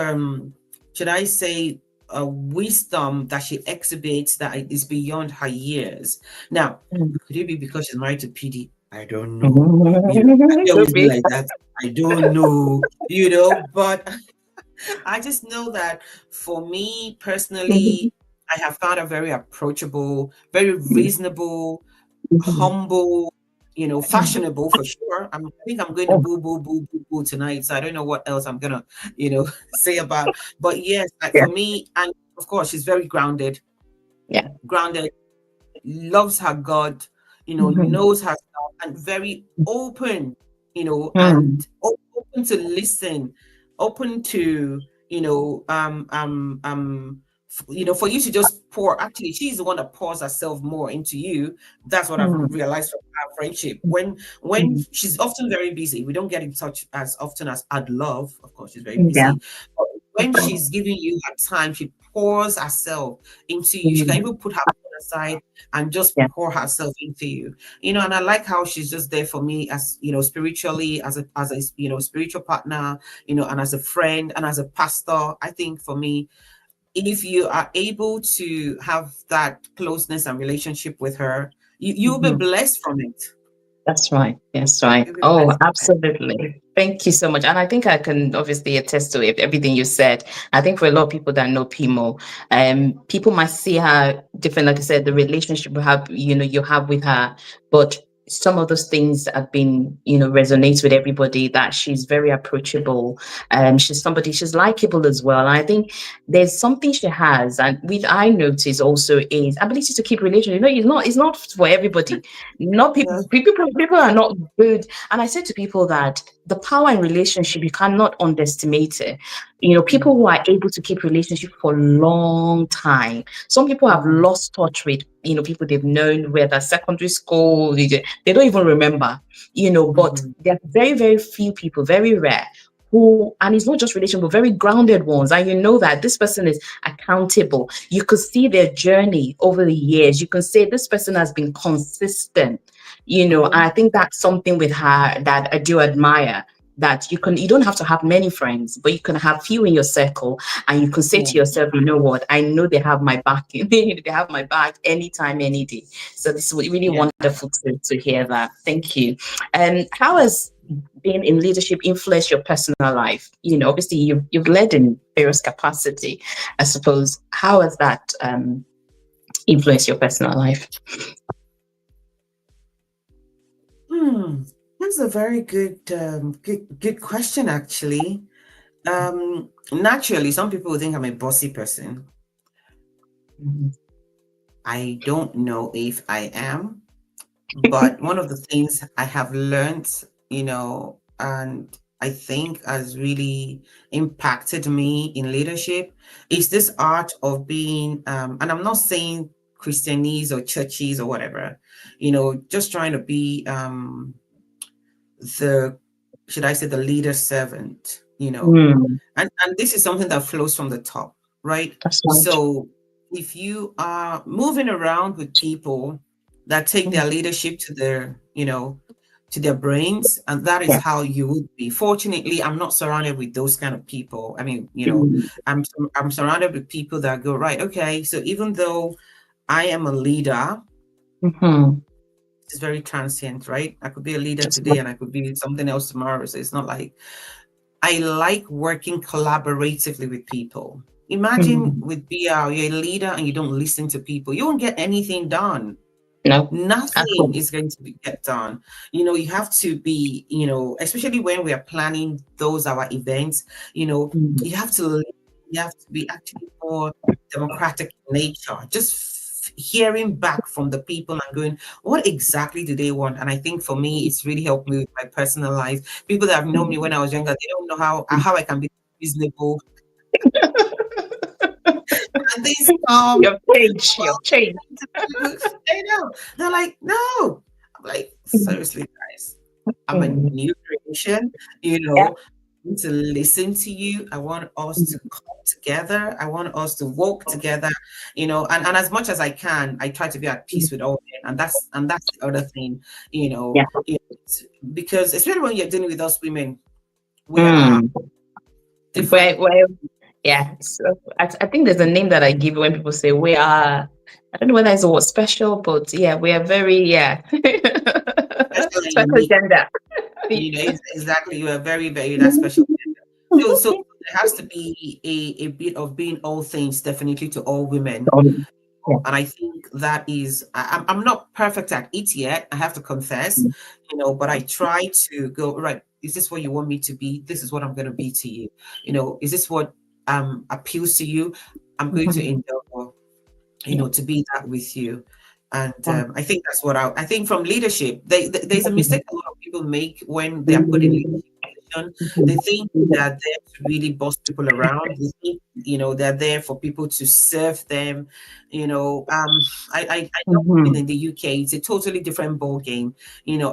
B: should I say wisdom that she exhibits that is beyond her years. Now,
A: Mm.
B: could it be because she's married to PD? I don't know. I
A: Could
B: always be
A: be.
B: like that. I don't know, but I just know that for me
A: Mhm.
B: personally, I have found her very approachable, very reasonable,
A: Mhm.
B: humble. fashionable for sure. I think I'm going to
A: Oh,
B: boo, boo, boo, boo, boo tonight. So I don't know what else I'm gonna, say about. But yes, like
A: yeah.
B: for me, and of course, she's very grounded,
A: Yeah.
B: grounded, loves her God,
A: Mhm.
B: knows her stuff, and very open,
A: Mm,
B: and open to listen, open to, for you to just pour. Actually, she's the one that pours herself more into you. That's what I've
A: mm,
B: realized from our friendship. When
A: mm.
B: she's often very busy, we don't get in touch as often as I'd love. Of course, she's very
A: Yeah.
B: busy. But when she's giving you her time, she pours herself into you. She can
A: Mm,
B: even put her phone aside and just
A: yeah.
B: pour herself into you. And I like how she's just there for me as, spiritually, as a spiritual partner, and as a friend and as a pastor. I think for me, if you are able to have that closeness and relationship with her, you'll be
A: Mhm.
B: blessed from it.
A: That's right. That's right.
B: You'll be
A: Oh,
B: blessed from it.
A: absolutely. Thank you so much. And I think I can obviously attest to it, everything you said. I think for a lot of people that know Pimo, people might see her different, like I said, the relationship you have with her, but some of those things have been, resonates with everybody that she's very approachable. She's likable as well. And I think there's something she has, and which I notice also is ability to keep relations. It's not for everybody. Not
B: Yeah.
A: people are not good. And I said to people that the power in relationship, you cannot underestimate it. People
B: Mm,
A: who are able to keep relationship for a long time. Some people have
B: mm,
A: lost touch with, people they've known, whether secondary school, they don't even remember, but
B: mhm.
A: there are very, very few people, very rare, who, and it's not just relation, but very grounded ones. And you know that this person is accountable. You could see their journey over the years. You can say this person has been consistent, and
B: Mhm.
A: I think that's something with her that I do admire. That you don't have to have many friends, but you can have few in your circle, and you can say
B: Yeah.
A: to yourself, you know what, I know they have my back. They have my back anytime, any day. So this is really
B: Yeah.
A: wonderful to hear that. Thank you. And how has being in leadership influence your personal life? Obviously you've led in various capacity. I suppose, how has that influenced your personal life?
B: Hmm. That's a very good question, actually. Naturally, some people think I'm a bossy person.
A: Mhm.
B: I don't know if I am, but one of the things I have learned, and I think has really impacted me in leadership is this art of being, and I'm not saying Christianese or churches or whatever, just trying to be the, should I say, the leader servant,
A: Mm,
B: and this is something that flows from the top, right?
A: that's right.
B: So if you are moving around with people that take
A: Mm,
B: their leadership to their brains, and that is
A: yeah.
B: how you would be. Fortunately, I'm not surrounded with those kind of people. I mean,
A: Mm,
B: I'm surrounded with people that go, right, okay, so even though I am a leader,
A: mhm,
B: it's very transient, right? I could be a leader
A: that's
B: today
A: right.
B: and I could be something else tomorrow. So it's not like, I like working collaboratively with people. Imagine
A: Mm,
B: with BR, you're a leader and you don't listen to people. You won't get anything done.
A: no, at
B: Nothing
A: all.
B: is going to be get done. You have to be, especially when we are planning those our events,
A: Mm,
B: you have to you have to be actually more democratic in nature. Just hearing back from the people and going, what exactly do they want? And I think for me, it's really helped me with my personal life. People that have known me
A: mm.
B: when I was younger, they don't know how I can be reasonable and this
A: You've changed.
B: I know. They're like, no. I'm like,
A: Mm,
B: seriously, guys. I'm a
A: mm.
B: new creation,
A: Yeah.
B: I need to listen to you. I want us to come together. I want us to walk together, and as much as I can, I try to be at
A: Mm,
B: peace with all men. And that's the other thing,
A: yeah.
B: because especially when you're dealing with us women, we are
A: Mm.
B: different.
A: Yeah. So I think there's a name that I give when people say we are. I don't know whether it's a word special, but yeah, we are very, yeah.
B: Special and
A: Special
B: unique.
A: gender.
B: Exactly. You are very, very that special. So there has to be a bit of being all things definitely to all women.
A: Yeah.
B: And I think that is, I'm not perfect at it yet, I have to confess, but I try to go, right, is this what you want me to be? This is what I'm going to be to you. Is this what appeals to you? I'm going to
A: Mhm.
B: endeavor,
A: Yeah.
B: to be that with you. And
A: Wow.
B: I think that's what I think from leadership. There's a mistake a lot of people make when they are put in
A: Mhm.
B: leadership position. They think they're there to really boss people around. They think, they're there for people to serve them. I know even
A: Mhm.
B: in the UK, it's a totally different ball game.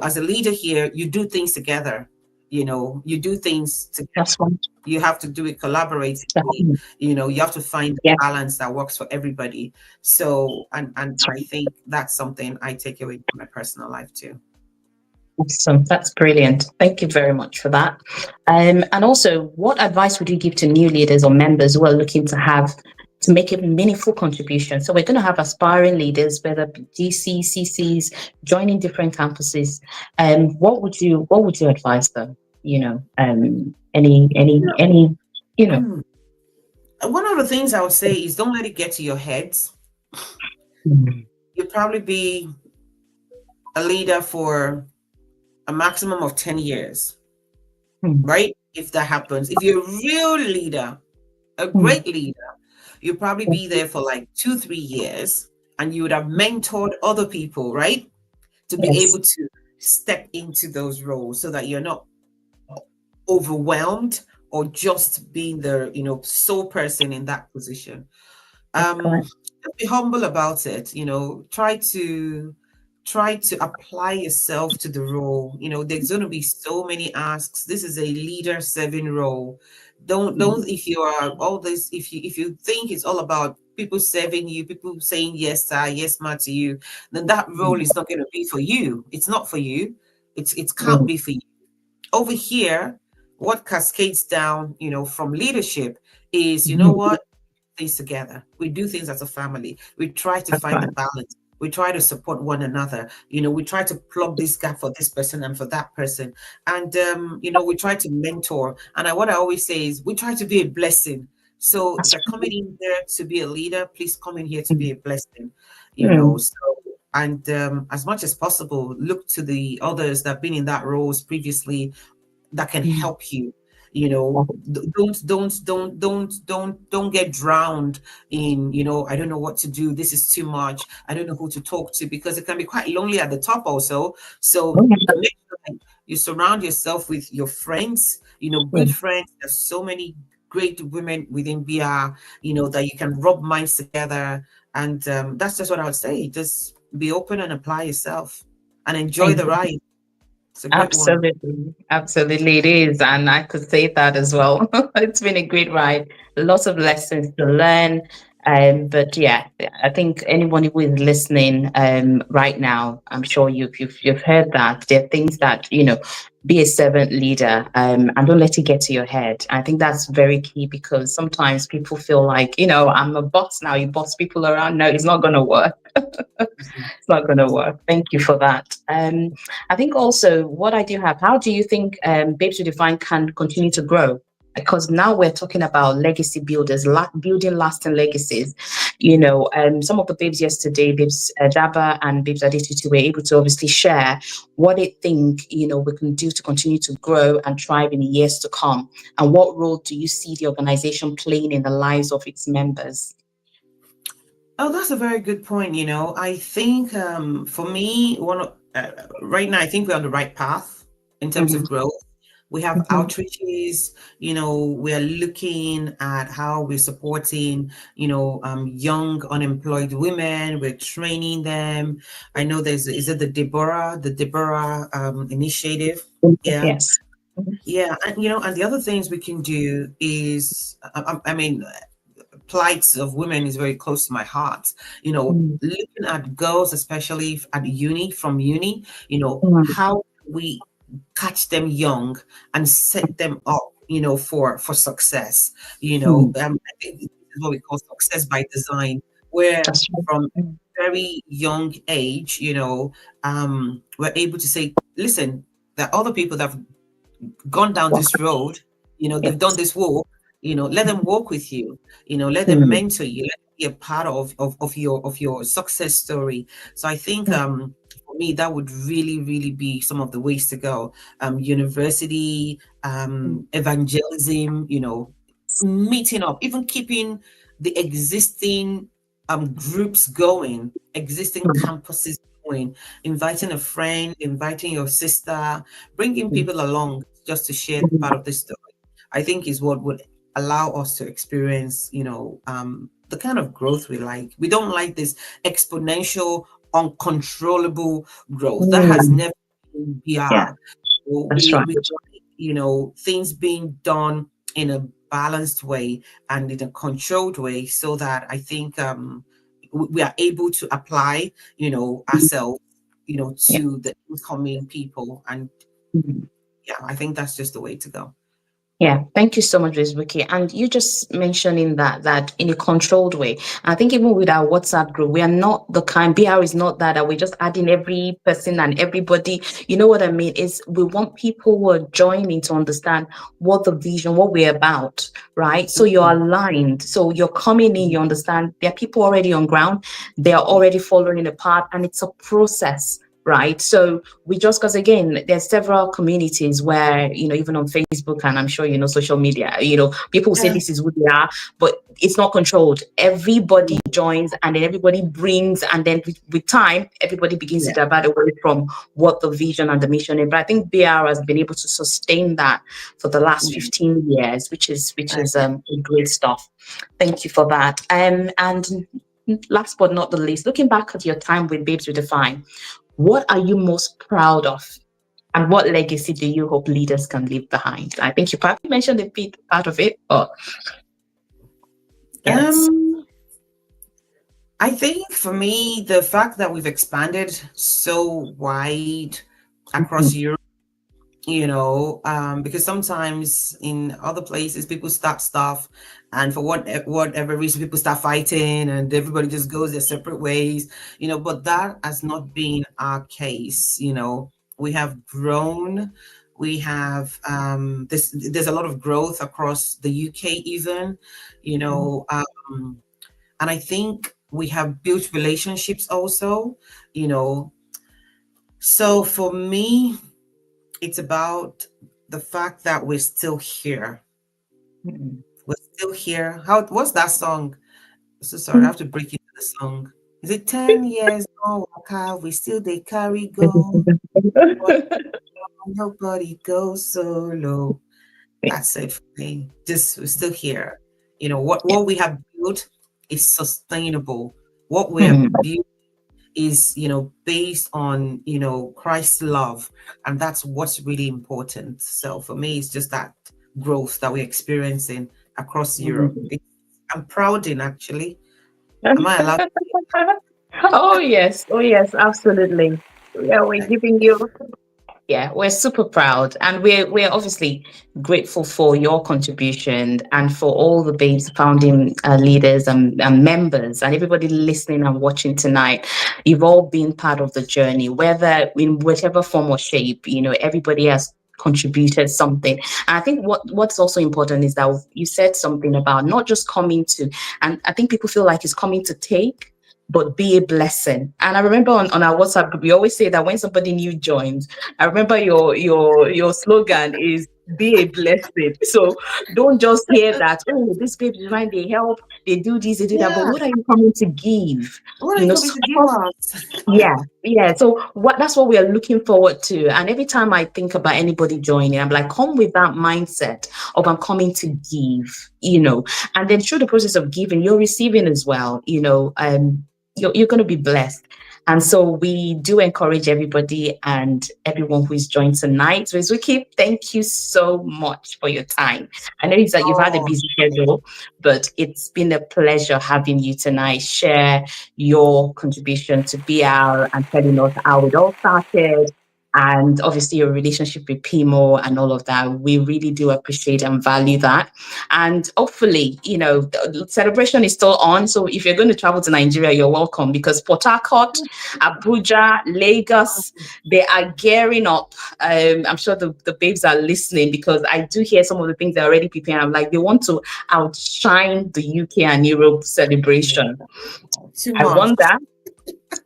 B: As a leader here, you do things together. You do things together.
A: That's one.
B: You have to do it collaboratively.
A: Mhm.
B: You have to find a
A: Yeah.
B: balance that works for everybody. So, and
A: That's
B: I think that's something I take away from my personal life too.
A: awesome. That's brilliant. Thank you very much for that. And also, what advice would you give to new leaders or members who are looking to make a meaningful contribution? So we're going to have aspiring leaders, whether GC, CCs, joining different campuses. What would you advise them? Any, you know.
B: Mm. One of the things I would say is don't let it get to your heads.
A: Mm.
B: You'll probably be a leader for a maximum of 10 years,
A: Mm.
B: right? If that happens, if you're a real leader, a
A: Mm.
B: great leader, you'll probably be there for like 2, 3 years, and you would have mentored other people, right? To be
A: Yes,
B: able to step into those roles so that you're not overwhelmed or just being the sole person in that position.
A: that's correct.
B: Be humble about it. Try to apply yourself to the role. There's going to be so many asks. This is a leader serving role. Don't If you are all this, if you think it's all about people serving you, people saying yes sir, yes ma to you, then that role is not going to be for you. It's not for you. It can't
A: Mm.
B: be for you. Over here, what cascades down, from leadership is,
A: Mhm.
B: what, things together. We do things as a family. We try to
A: That's
B: find the
A: right.
B: balance. We try to support one another. We try to plug this gap for this person and for that person. And we try to mentor. And what I always say is we try to be a blessing. So if
A: That's
B: you're coming in there to be a leader, please come in here to
A: right.
B: be a blessing.
A: Mm.
B: So, and as much as possible, look to the others that have been in that roles previously that can
A: Mm.
B: help you. Don't get drowned in, I don't know what to do, this is too much, I don't know who to talk to, because it can be quite lonely at the top also. So
A: Oh, yeah.
B: make sure that you surround yourself with your friends, good
A: Mm.
B: friends. There's so many great women within BR, that you can rub minds together. And that's just what I would say. Just be open and apply yourself and enjoy
A: Thank
B: the
A: you.
B: ride. It's a great one.
A: Absolutely. Absolutely, it is. And I could say that as well. It's been a great ride. Lots of lessons to learn. But yeah, I think anyone who is listening right now, I'm sure you've heard that there are things that, be a servant leader, and don't let it get to your head. I think that's very key because sometimes people feel like, I'm a boss now, you boss people around. No, it's not going to work. It's not going to work. Thank you for that. I think also what I do have, how do you think Babes Redefined can continue to grow? Because now we're talking about legacy builders, building lasting legacies. Some of the babes yesterday, Babes Daba and Babes Aditutu were able to obviously share what they think, we can do to continue to grow and thrive in the years to come. And what role do you see the organization playing in the lives of its members?
B: Oh, that's a very good point. I think for me, right now, I think we're on the right path in terms
A: Mhm.
B: of growth. We have
A: Mhm.
B: outreaches. We're looking at how we're supporting, young unemployed women. We're training them. I know is it the Deborah initiative? Yeah,
A: Yes. Mhm.
B: yeah, and and the other things we can do is, I mean, plights of women is very close to my heart.
A: Mhm.
B: Looking at girls, especially at from uni,
A: Mhm.
B: how we catch them young and set them up, for success.
A: Mhm.
B: I think this is what we call success by design, where
A: That's right.
B: from
A: Mhm.
B: very young age, we're able to say, listen, there are other people that have gone down
A: Walk.
B: this road, they've done
A: Yes.
B: this walk. let them work with you, let them
A: mm,
B: mentor you, let them be a part of your success story. So I think
A: mm,
B: for me, that would really, really be some of the ways to go. University,
A: mm,
B: evangelism, meeting up, even keeping the existing groups going, existing
A: mm,
B: campuses going, inviting a friend, inviting your sister, bringing
A: mm,
B: people along just to share
A: mm,
B: part of the story. I think is what would allow us to experience, the kind of growth we like. We don't like this exponential, uncontrollable growth. That has
A: mm.
B: never been
A: Yeah,
B: BR. So
A: that's right.
B: we like, things being done in a balanced way and in a controlled way, so that I think we are able to apply, ourselves,
A: Yeah.
B: to the incoming people. And
A: Mm.
B: yeah, I think that's just the way to go.
A: Yeah, thank you so much, Rizbuki. And you just mentioning that in a controlled way. I think even with our WhatsApp group, we are not the kind, BR is not that we're just adding every person and everybody. You know what I mean? Is we want people who are joining to understand what the vision, what we're about, right? So you're
B: Mhm.
A: aligned. So you're coming in, you understand there are people already on ground, they are
B: Yeah.
A: already following the path, and it's a process. Right. So we just, because again, there's several communities where, even on Facebook, and I'm sure, social media, people say
B: Yeah.
A: this is who they are, but it's not controlled. Everybody joins and then everybody brings, and then with time, everybody begins to
B: Yeah.
A: divide away from what the vision and the mission is. But I think BR has been able to sustain that for the last
B: Yeah.
A: 15 years, which is
B: Okay.
A: great stuff. Thank you for that. And last but not the least, looking back at your time with Babes Redefine, what are you most proud of? And what legacy do you hope leaders can leave behind? I think you probably mentioned a bit part of it, but yes.
B: Um, I think for me, the fact that we've expanded so wide across
A: Mhm,
B: Europe, because sometimes in other places people start stuff, and for whatever reason people start fighting, and everybody just goes their separate ways, but that has not been our case. We have grown. We have this there's a lot of growth across the UK even, you know, um, and I think we have built relationships also, you know. So for me, it's about the fact that we're still here.
A: mhm,
B: We're still here. What's that song? So sorry, I have to break into the song. Is it 10 years on waka? We still they carry go. But nobody goes solo. That's it for me. Just we're still here.
A: Yeah.
B: What we have built is sustainable. What we have
A: Mhm,
B: built is based on Christ's love, and that's what's really important. So for me, it's just that growth that we're experiencing across Europe.
A: mhm.
B: I'm proud in, actually. Am I allowed to say
A: Oh yes, oh yes, absolutely. Yeah, we're
B: that?
A: giving you. Yeah, we're super proud, and we're obviously grateful for your contribution and for all the babes founding leaders and members and everybody listening and watching tonight. You've all been part of the journey, whether in whatever form or shape. Everybody has contributed something. And I think what's also important is that you said something about not just coming to, and I think people feel like it's coming to take, but be a blessing. And I remember on our WhatsApp group, we always say that when somebody new joins, I remember your slogan is be a blessing. So don't just hear that, oh, this baby divine, they help, they do this, they do that. But
B: Yeah.
A: what are you coming to give?
B: What are
A: You
B: you
A: know,
B: coming
A: so
B: to give us?
A: yeah, yeah. So that's what we are looking forward to. And every time I think about anybody joining, I'm like, come with that mindset of I'm coming to give. And then through the process of giving, you're receiving as well. You're going to be blessed. And so we do encourage everybody and everyone who is joined tonight. So Rizuki, thank you so much for your time. I know it's that you've had a
B: Oh,
A: busy schedule, but it's been a pleasure having you tonight. Share your contribution to BR and telling us how it all started and obviously your relationship with Pimo and all of that. We really do appreciate and value that. And hopefully, the celebration is still on. So if you're going to travel to Nigeria, you're welcome, because Port Harcourt, Abuja, Lagos, they are gearing up. I'm sure the babes are listening, because I do hear some of the things they're already preparing. I'm like, they want to outshine the UK and Europe celebration.
B: Too
A: I
B: much.
A: want that.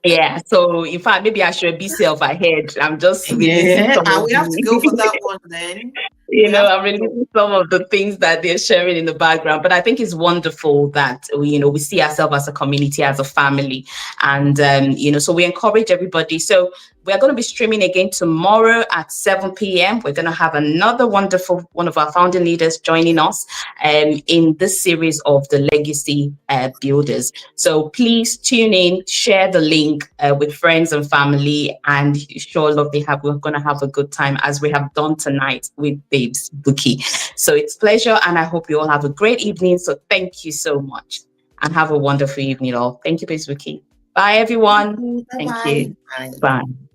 A: Yeah, so in fact, maybe I should be self ahead. I'm just releasing
B: Yeah,
A: some
B: and
A: of
B: we have to go for
A: the,
B: that one then. We have
A: I'm
B: to go.
A: releasing some of the things that they're sharing in the background. But I think it's wonderful that we see ourselves as a community, as a family, and so we encourage everybody. So we are going to be streaming again tomorrow at 7 p.m. We're going to have another wonderful one of our founding leaders joining us in this series of the Legacy Builders. So please tune in, share the link with friends and family, and sure, we're going to have a good time, as we have done tonight with Babes Bookie. So it's a pleasure, and I hope you all have a great evening. So thank you so much, and have a wonderful evening all. Thank you, Babes Bookie. Bye, everyone. Thank
B: Bye-bye.
A: you.
B: Bye.
A: Bye.